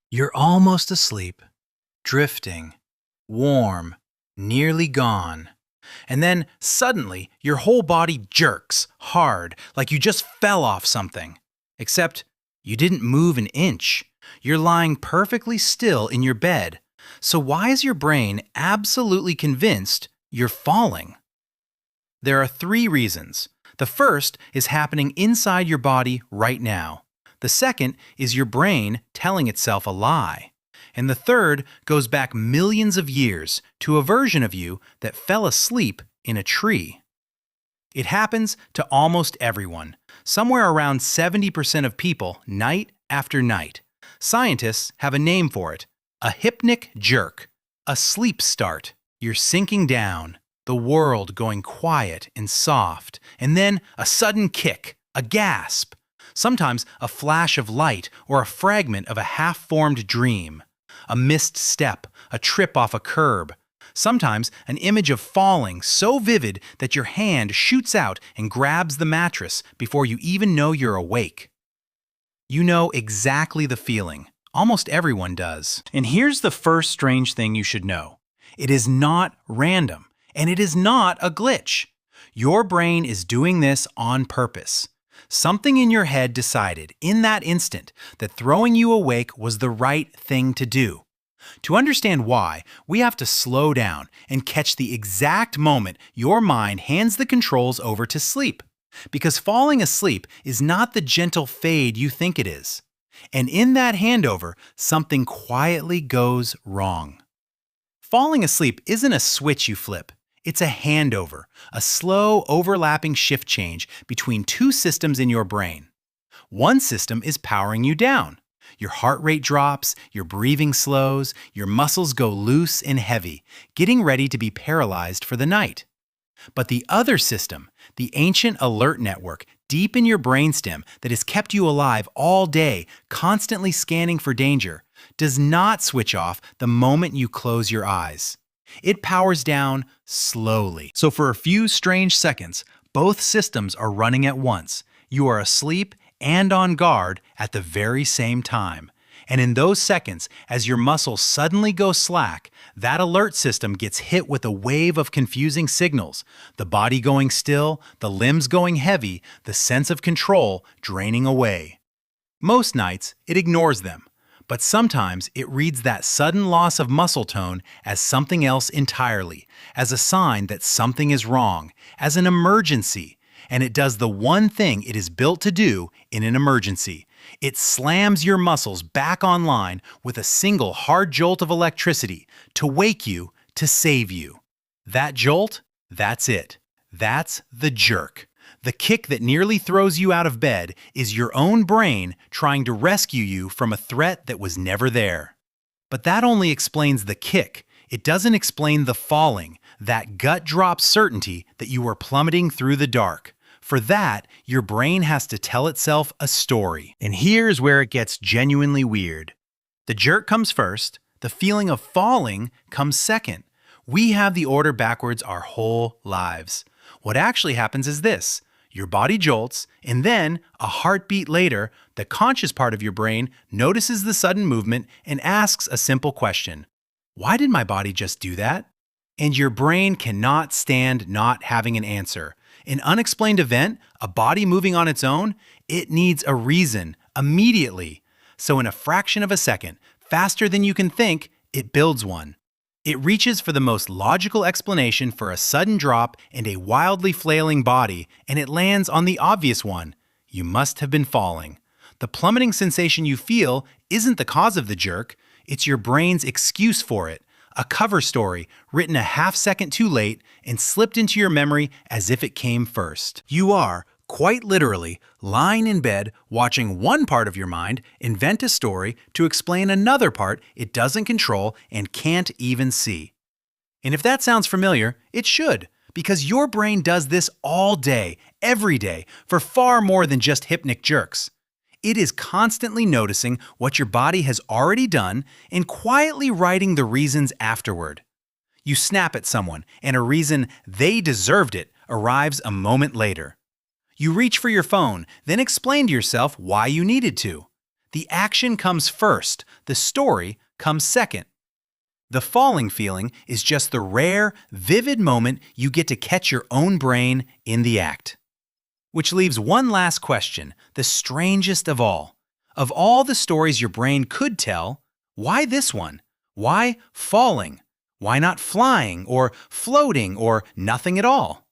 You're almost asleep, drifting, warm, nearly gone. And then suddenly your whole body jerks hard like you just fell off something. Except you didn't move an inch. You're lying perfectly still in your bed. So why is your brain absolutely convinced you're falling? There are three reasons. The first is happening inside your body right now. The second is your brain telling itself a lie. And the third goes back millions of years to a version of you that fell asleep in a tree. It happens to almost everyone, somewhere around 70% of people, night after night. Scientists have a name for it, a hypnic jerk, a sleep start. You're sinking down, the world going quiet and soft, and then a sudden kick, a gasp, sometimes a flash of light or a fragment of a half-formed dream, a missed step, a trip off a curb, sometimes an image of falling so vivid that your hand shoots out and grabs the mattress before you even know you're awake. You know exactly the feeling. Almost everyone does. And here's the first strange thing you should know. It is not random, and it is not a glitch. Your brain is doing this on purpose. Something in your head decided in that instant that throwing you awake was the right thing to do. To understand why, we have to slow down and catch the exact moment your mind hands the controls over to sleep. Because falling asleep is not the gentle fade you think it is. And in that handover, something quietly goes wrong. Falling asleep isn't a switch you flip. It's a handover, a slow, overlapping shift change between two systems in your brain. One system is powering you down. Your heart rate drops, your breathing slows, your muscles go loose and heavy, getting ready to be paralyzed for the night. But the other system, the ancient alert network deep in your brainstem that has kept you alive all day, constantly scanning for danger, does not switch off the moment you close your eyes. It powers down slowly. So for a few strange seconds, both systems are running at once. You are asleep and on guard at the very same time. And in those seconds, as your muscles suddenly go slack, that alert system gets hit with a wave of confusing signals. The body going still, the limbs going heavy, the sense of control draining away. Most nights, it ignores them. But sometimes it reads that sudden loss of muscle tone as something else entirely, as a sign that something is wrong, as an emergency. And it does the one thing it is built to do in an emergency. It slams your muscles back online with a single hard jolt of electricity to wake you, to save you. That jolt, that's it. That's the jerk. The kick that nearly throws you out of bed is your own brain trying to rescue you from a threat that was never there. But that only explains the kick. It doesn't explain the falling, that gut drop certainty that you are plummeting through the dark. For that, your brain has to tell itself a story. And here's where it gets genuinely weird. The jerk comes first, the feeling of falling comes second. We have the order backwards our whole lives. What actually happens is this. Your body jolts, and then, a heartbeat later, the conscious part of your brain notices the sudden movement and asks a simple question. Why did my body just do that? And your brain cannot stand not having an answer. An unexplained event, a body moving on its own, it needs a reason, immediately. So in a fraction of a second, faster than you can think, it builds one. It reaches for the most logical explanation for a sudden drop and a wildly flailing body, and it lands on the obvious one. You must have been falling. The plummeting sensation you feel isn't the cause of the jerk. It's your brain's excuse for it. A cover story written a half-second too late and slipped into your memory as if it came first. You are, quite literally, lying in bed watching one part of your mind invent a story to explain another part it doesn't control and can't even see. And if that sounds familiar, it should, because your brain does this all day, every day, for far more than just hypnic jerks. It is constantly noticing what your body has already done and quietly writing the reasons afterward. You snap at someone, and a reason they deserved it arrives a moment later. You reach for your phone, then explain to yourself why you needed to. The action comes first, the story comes second. The falling feeling is just the rare, vivid moment you get to catch your own brain in the act. Which leaves one last question, the strangest of all. Of all the stories your brain could tell, why this one? Why falling? Why not flying or floating or nothing at all?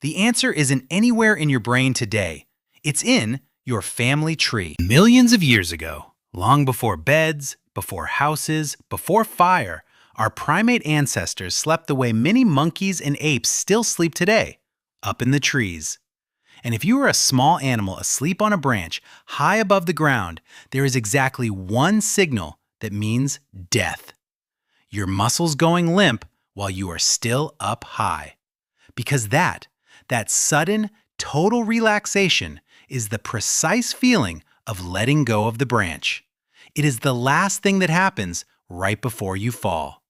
The answer isn't anywhere in your brain today. It's in your family tree. Millions of years ago, long before beds, before houses, before fire, our primate ancestors slept the way many monkeys and apes still sleep today, up in the trees. And if you are a small animal asleep on a branch high above the ground, there is exactly one signal that means death. Your muscles going limp while you are still up high. Because that sudden, total relaxation is the precise feeling of letting go of the branch. It is the last thing that happens right before you fall.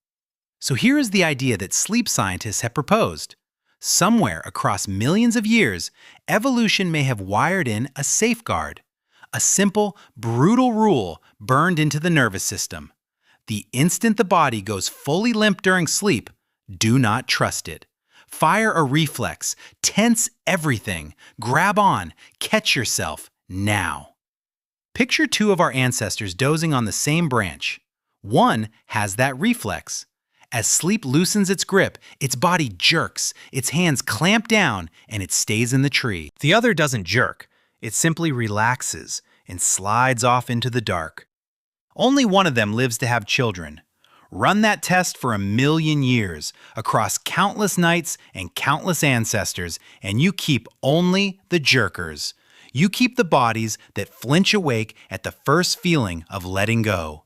So here is the idea that sleep scientists have proposed. Somewhere across millions of years, evolution may have wired in a safeguard, a simple, brutal rule burned into the nervous system. The instant the body goes fully limp during sleep, do not trust it. Fire a reflex, tense everything, grab on, catch yourself, now. Picture two of our ancestors dozing on the same branch. One has that reflex. As sleep loosens its grip, its body jerks, its hands clamp down, and it stays in the tree. The other doesn't jerk. It simply relaxes and slides off into the dark. Only one of them lives to have children. Run that test for 1,000,000 years, across countless nights and countless ancestors, and you keep only the jerkers. You keep the bodies that flinch awake at the first feeling of letting go.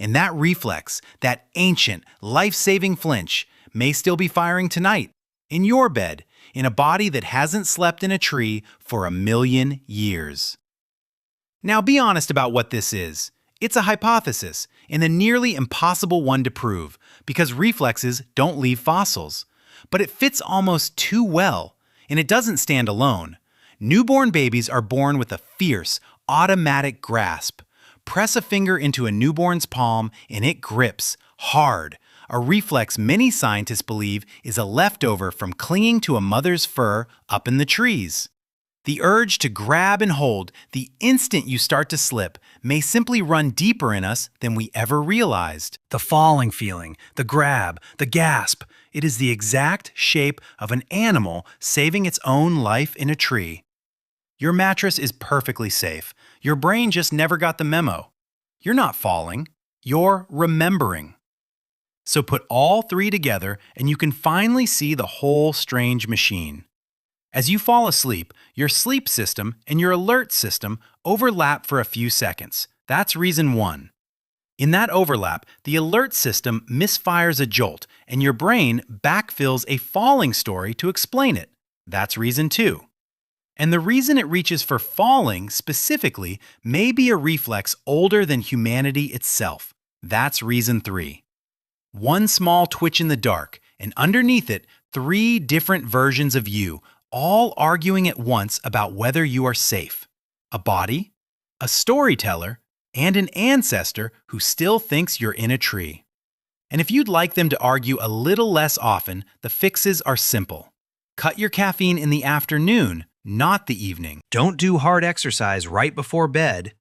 And that reflex, that ancient, life-saving flinch, may still be firing tonight, in your bed, in a body that hasn't slept in a tree for 1,000,000 years. Now be honest about what this is. It's a hypothesis, and a nearly impossible one to prove, because reflexes don't leave fossils. But it fits almost too well, and it doesn't stand alone. Newborn babies are born with a fierce, automatic grasp. Press a finger into a newborn's palm and it grips, hard, a reflex many scientists believe is a leftover from clinging to a mother's fur up in the trees. The urge to grab and hold the instant you start to slip may simply run deeper in us than we ever realized. The falling feeling, the grab, the gasp, it is the exact shape of an animal saving its own life in a tree. Your mattress is perfectly safe. Your brain just never got the memo. You're not falling. You're remembering. So put all three together and you can finally see the whole strange machine. As you fall asleep, your sleep system and your alert system overlap for a few seconds. That's reason one. In that overlap, the alert system misfires a jolt and your brain backfills a falling story to explain it. That's reason two. And the reason it reaches for falling specifically may be a reflex older than humanity itself. That's reason three. One small twitch in the dark, and underneath it, three different versions of you, all arguing at once about whether you are safe. A body, a storyteller, and an ancestor who still thinks you're in a tree. And if you'd like them to argue a little less often, the fixes are simple. Cut your caffeine in the afternoon, not the evening. Don't do hard exercise right before bed.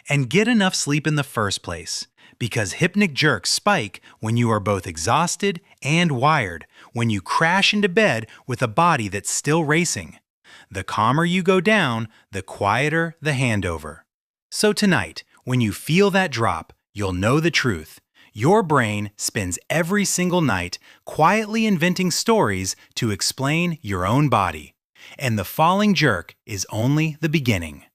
And get enough sleep in the first place, because hypnic jerks spike when you are both exhausted and wired, when you crash into bed with a body that's still racing. The calmer you go down, the quieter the handover. So tonight, when you feel that drop, you'll know the truth. Your brain spends every single night quietly inventing stories to explain your own body. And the falling jerk is only the beginning.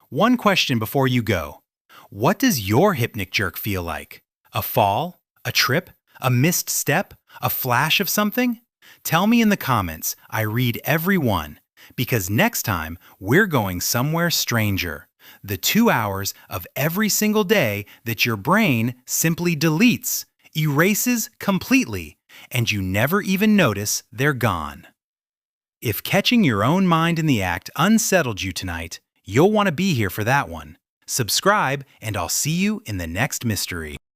One question before you go. What does your hypnic jerk feel like? A fall? A trip? A missed step? A flash of something? Tell me in the comments. I read every one. Because next time, we're going somewhere stranger. The 2 hours of every single day that your brain simply deletes, erases completely, and you never even notice they're gone. If catching your own mind in the act unsettled you tonight, you'll want to be here for that one. subscribe, and I'll see you in the next mystery.